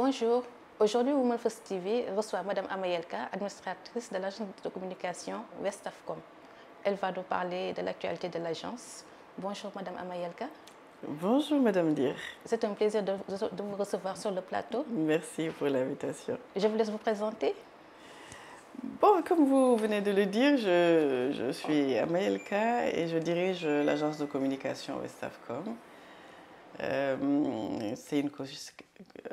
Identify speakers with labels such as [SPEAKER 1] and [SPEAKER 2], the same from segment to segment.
[SPEAKER 1] Bonjour, aujourd'hui Womenfirst TV reçoit Madame Amayelka, administratrice de l'agence de communication Westafcom. Elle va nous parler de l'actualité de l'agence. Bonjour Madame Amayelka.
[SPEAKER 2] Bonjour Madame Dir.
[SPEAKER 1] C'est un plaisir de vous recevoir sur le plateau.
[SPEAKER 2] Merci pour l'invitation.
[SPEAKER 1] Je vous laisse vous présenter.
[SPEAKER 2] Bon, comme vous venez de le dire, je suis Amayelka et je dirige l'agence de communication Westafcom. C'est une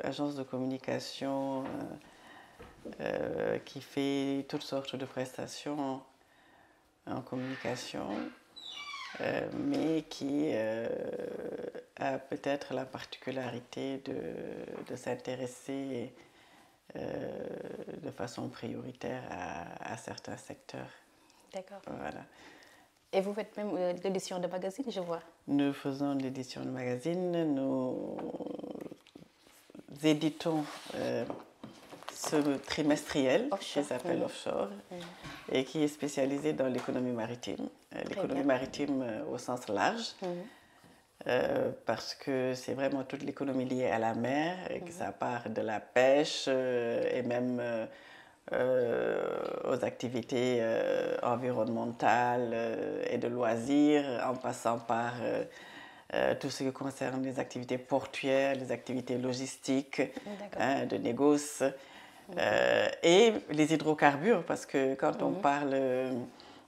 [SPEAKER 2] agence de communication qui fait toutes sortes de prestations en communication, mais qui a peut-être la particularité de s'intéresser de façon prioritaire à certains secteurs.
[SPEAKER 1] D'accord.
[SPEAKER 2] Voilà.
[SPEAKER 1] Et vous faites même l'édition de magazine, je vois.
[SPEAKER 2] Nous faisons l'édition de magazine, nous éditons ce trimestriel qui s'appelle Offshore et qui est spécialisé dans l'économie maritime. L'économie maritime au sens large, parce que c'est vraiment toute l'économie liée à la mer et que ça part de la pêche et même aux activités environnementales et de loisirs, en passant par tout ce qui concerne les activités portuaires, les activités logistiques, de négoce, et les hydrocarbures, parce que quand on parle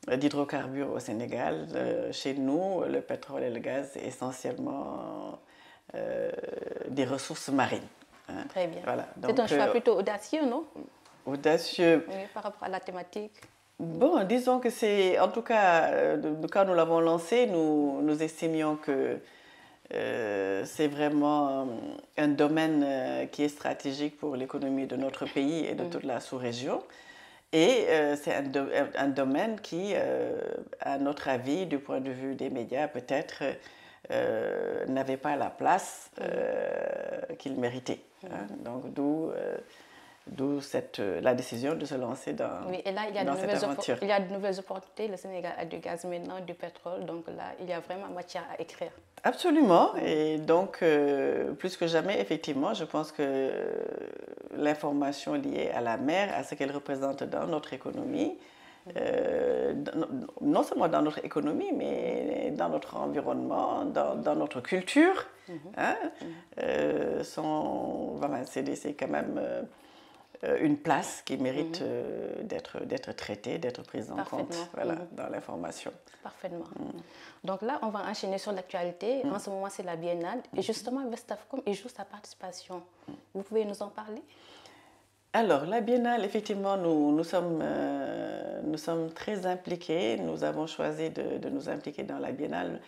[SPEAKER 2] d'hydrocarbures au Sénégal, chez nous, le pétrole et le gaz, c'est essentiellement des ressources marines.
[SPEAKER 1] Très bien.
[SPEAKER 2] Voilà.
[SPEAKER 1] C'est un choix plutôt audacieux, non?
[SPEAKER 2] Audacieux.
[SPEAKER 1] Oui, par rapport à la thématique.
[SPEAKER 2] Bon, disons que c'est, en tout cas, quand nous l'avons lancé, nous estimions que c'est vraiment un domaine qui est stratégique pour l'économie de notre pays et de toute la sous-région. Et c'est un domaine qui, à notre avis, du point de vue des médias, peut-être n'avait pas la place qu'il méritait. Donc, d'où la décision de se lancer dans,
[SPEAKER 1] et là,
[SPEAKER 2] cette aventure.
[SPEAKER 1] Il y a de nouvelles opportunités. Le Sénégal a du gaz maintenant, du pétrole. Donc là, il y a vraiment matière à écrire.
[SPEAKER 2] Absolument. Et donc, plus que jamais, effectivement, je pense que l'information liée à la mer, à ce qu'elle représente dans notre économie, non seulement dans notre économie, mais dans notre environnement, dans notre culture, c'est quand même une place qui mérite d'être traitée, d'être prise en compte dans l'information.
[SPEAKER 1] Parfaitement. Donc là, on va enchaîner sur l'actualité. En ce moment, c'est la biennale. Et justement, Westafcom y joue sa participation. Vous pouvez nous en parler?
[SPEAKER 2] Alors, la biennale, effectivement, nous sommes très impliqués. Nous avons choisi de nous impliquer dans la biennale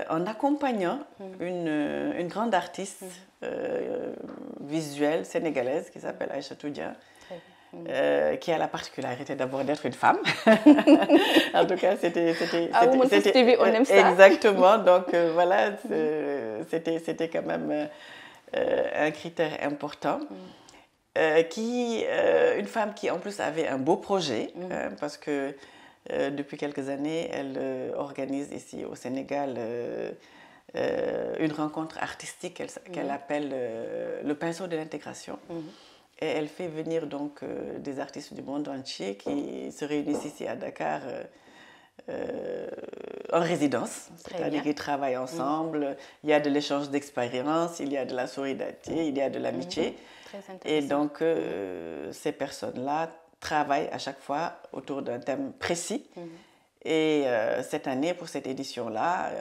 [SPEAKER 2] en accompagnant une grande artiste visuelle sénégalaise qui s'appelle Aïchatou Dia, qui a la particularité d'abord d'être une femme. En tout cas, c'était
[SPEAKER 1] TV, on aime ça.
[SPEAKER 2] Exactement. Donc voilà, c'était quand même un critère important. Une femme qui en plus avait un beau projet, parce que depuis quelques années, elle organise ici au Sénégal une rencontre artistique qu'elle appelle le pinceau de l'intégration. Et elle fait venir donc des artistes du monde entier qui se réunissent ici à Dakar en résidence, c'est-à-dire qu'ils travaillent ensemble. Il y a de l'échange d'expériences, il y a de la solidarité, il y a de l'amitié. Et donc, ces personnes-là travaillent à chaque fois autour d'un thème précis. Et cette année, pour cette édition-là,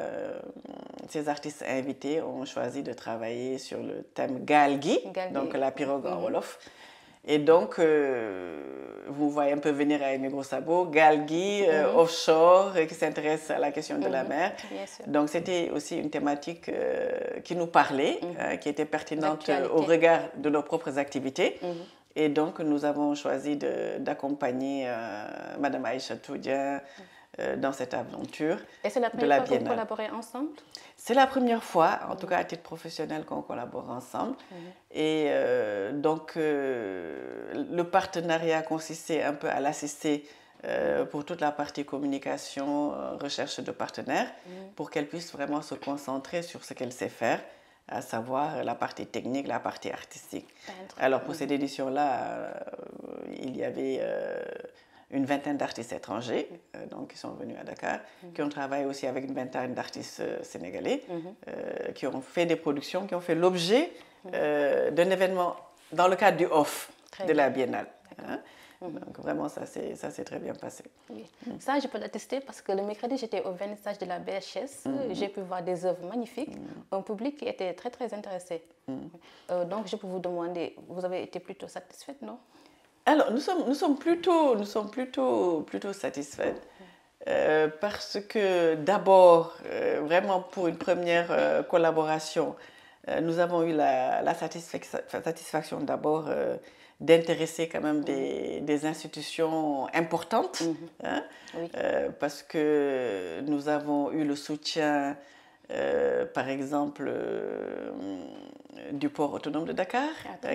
[SPEAKER 2] ces artistes invités ont choisi de travailler sur le thème Galgi, donc la pirogue en Wolof. Et donc, vous voyez un peu venir avec mes gros sabots, Galgi, offshore, qui s'intéresse à la question de la mer. Donc, c'était aussi une thématique qui nous parlait, qui était pertinente au regard de nos propres activités. Et donc, nous avons choisi d'accompagner Madame Aïchatou Dia dans cette aventure.
[SPEAKER 1] Et c'est la première fois que vous collaborez ensemble?
[SPEAKER 2] C'est la première fois, en tout cas à titre professionnel, qu'on collabore ensemble. Et donc, le partenariat consistait un peu à l'assister pour toute la partie communication, recherche de partenaires, pour qu'elle puisse vraiment se concentrer sur ce qu'elle sait faire, à savoir la partie technique, la partie artistique. Alors pour cette édition-là, il y avait une vingtaine d'artistes étrangers donc, qui sont venus à Dakar, qui ont travaillé aussi avec une vingtaine d'artistes sénégalais, qui ont fait des productions, qui ont fait l'objet d'un événement dans le cadre du OFF de la Biennale. Donc vraiment, ça s'est très bien passé.
[SPEAKER 1] Oui. Ça, je peux l'attester parce que le mercredi, j'étais au vernissage de la BHS. J'ai pu voir des œuvres magnifiques, un public qui était très, très intéressé. Donc, je peux vous demander, vous avez été plutôt satisfaite, non?
[SPEAKER 2] Alors, nous sommes plutôt satisfaits parce que d'abord, vraiment pour une première collaboration, nous avons eu la satisfaction d'abord d'intéresser quand même des institutions importantes, parce que nous avons eu le soutien, par exemple, du port autonome de Dakar,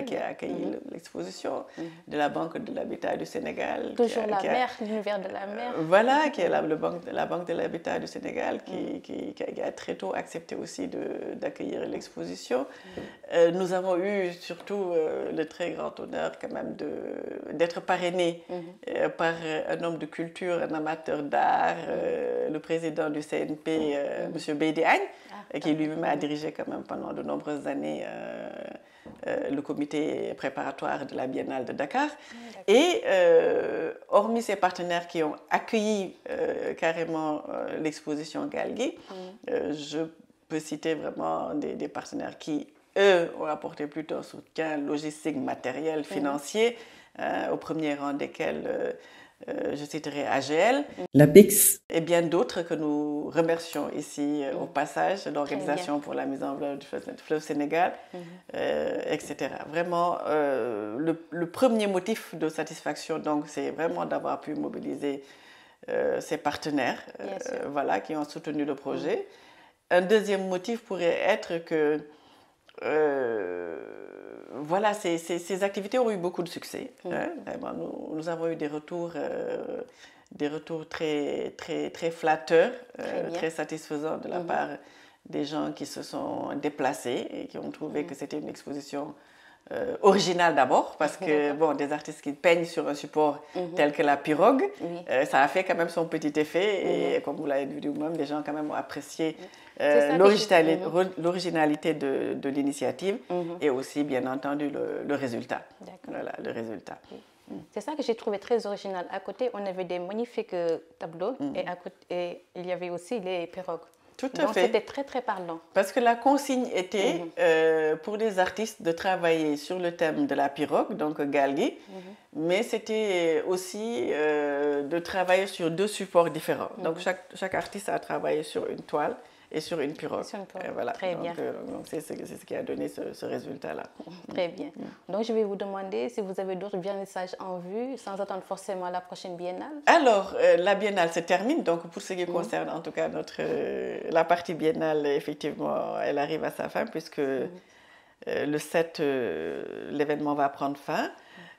[SPEAKER 2] qui a accueilli l'exposition, de la Banque de l'Habitat du Sénégal.
[SPEAKER 1] Toujours la mer, l'univers de la mer.
[SPEAKER 2] Voilà, qui est la Banque de l'Habitat du Sénégal, qui a très tôt accepté aussi d'accueillir l'exposition. Nous avons eu surtout le très grand honneur quand même d'être parrainés par un homme de culture, un amateur d'art, le président du CNP, M. Beydi Agne, qui lui-même a dirigé quand même pendant de nombreuses années le comité préparatoire de la Biennale de Dakar. Et hormis ces partenaires qui ont accueilli carrément l'exposition Galgui, je peux citer vraiment des partenaires qui, eux, ont apporté plutôt un soutien logistique, matériel, financier, au premier rang desquels je citerai AGL, l'APIX et bien d'autres que nous remercions ici au passage, l'Organisation pour la mise en œuvre du fleuve Sénégal, etc. Vraiment, le premier motif de satisfaction, donc, c'est vraiment d'avoir pu mobiliser ces partenaires voilà, qui ont soutenu le projet. Un deuxième motif pourrait être que voilà, ces activités ont eu beaucoup de succès. Vraiment, nous avons eu des retours très, très, très flatteurs, très satisfaisants de la part des gens qui se sont déplacés et qui ont trouvé que c'était une exposition originale d'abord, parce que bon, des artistes qui peignent sur un support tel que la pirogue, ça a fait quand même son petit effet et comme vous l'avez vu vous-même, des gens quand même ont apprécié l'originalité de l'initiative et aussi bien entendu le résultat. Voilà, le résultat.
[SPEAKER 1] C'est ça que j'ai trouvé très original. À côté, on avait des magnifiques tableaux et il y avait aussi les pirogues.
[SPEAKER 2] Tout à fait.
[SPEAKER 1] Donc c'était très très parlant.
[SPEAKER 2] Parce que la consigne était pour les artistes de travailler sur le thème de la pirogue, donc Galgui, mais c'était aussi de travailler sur deux supports différents. Donc chaque artiste a travaillé sur une toile et sur une pirogue. Voilà.
[SPEAKER 1] Très bien.
[SPEAKER 2] Donc c'est ce qui a donné ce résultat-là.
[SPEAKER 1] Très bien. Donc je vais vous demander si vous avez d'autres vernissages en vue, sans attendre forcément la prochaine biennale.
[SPEAKER 2] Alors, la biennale se termine, donc pour ce qui concerne en tout cas la partie biennale, effectivement, elle arrive à sa fin, puisque le 7, l'événement va prendre fin.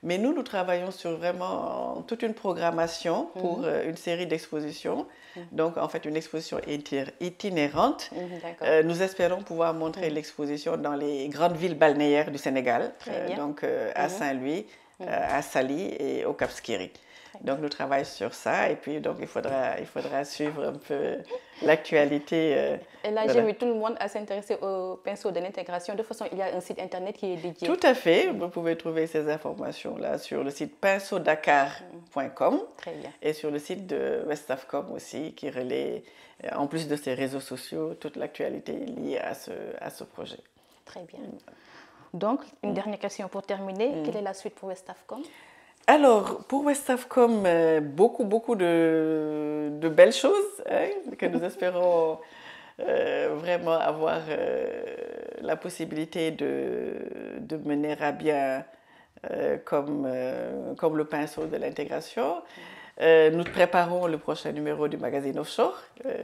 [SPEAKER 2] Mais nous travaillons sur vraiment toute une programmation pour une série d'expositions. Donc, en fait, une exposition itinérante. Nous espérons pouvoir montrer l'exposition dans les grandes villes balnéaires du Sénégal, donc à Saint-Louis, à Saly et au Cap Skirring. Donc, nous travaillons sur ça et puis donc, il faudra suivre un peu l'actualité.
[SPEAKER 1] Et là, j'ai vu tout le monde à s'intéresser au pinceau de l'intégration. De toute façon, il y a un site internet qui est dédié.
[SPEAKER 2] Tout à fait. Vous pouvez trouver ces informations-là sur le site pinceaudakar.com et sur le site de Westafcom aussi, qui relaie, en plus de ses réseaux sociaux, toute l'actualité liée à ce projet.
[SPEAKER 1] Très bien. Donc, une dernière question pour terminer. Quelle est la suite pour Westafcom?
[SPEAKER 2] Alors, pour Westafcom, beaucoup de belles choses que nous espérons vraiment avoir la possibilité de mener à bien comme le pinceau de l'intégration. Nous préparons le prochain numéro du magazine Offshore,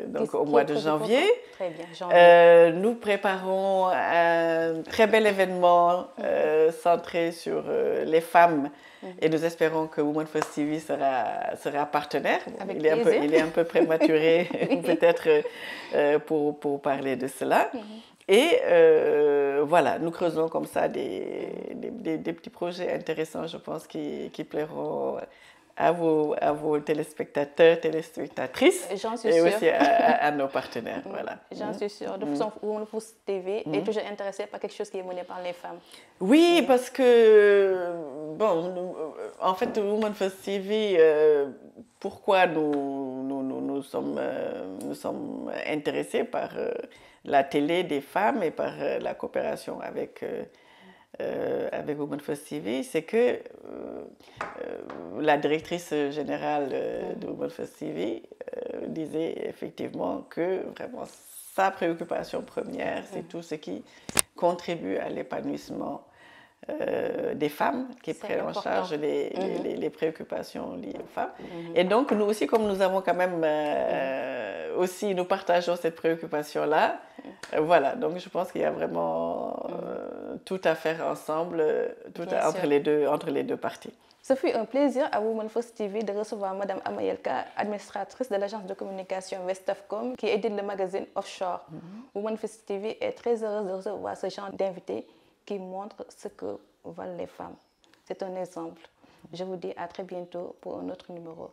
[SPEAKER 2] donc au mois de janvier.
[SPEAKER 1] Très bien, janvier.
[SPEAKER 2] Nous préparons un très bel événement centré sur les femmes et nous espérons que Women First TV sera partenaire. Il est un peu prématuré peut-être pour parler de cela. Et voilà, nous creusons comme ça des petits projets intéressants, je pense, qui plairont à vos téléspectateurs, téléspectatrices et aussi à nos partenaires. Voilà.
[SPEAKER 1] J'en suis sûre. De toute façon, Women First TV est toujours intéressée par quelque chose qui est mené par les femmes.
[SPEAKER 2] Oui, parce que, bon, en fait, Women First TV, pourquoi nous sommes intéressés par la télé des femmes et par la coopération avec Women First TV, c'est que la directrice générale de Women First TV disait effectivement que vraiment sa préoccupation première, c'est tout ce qui contribue à l'épanouissement des femmes, qui prennent en charge les préoccupations liées aux femmes. Et donc, nous aussi, comme nous avons quand même aussi, nous partageons cette préoccupation-là, voilà, donc je pense qu'il y a vraiment tout à faire ensemble, entre les deux parties.
[SPEAKER 1] Ce fut un plaisir à Women First TV de recevoir Mme Amayelka, administratrice de l'agence de communication Westofcom, qui édite le magazine Offshore. Women First TV est très heureuse de recevoir ce genre d'invités qui montrent ce que valent les femmes. C'est un exemple. Je vous dis à très bientôt pour un autre numéro.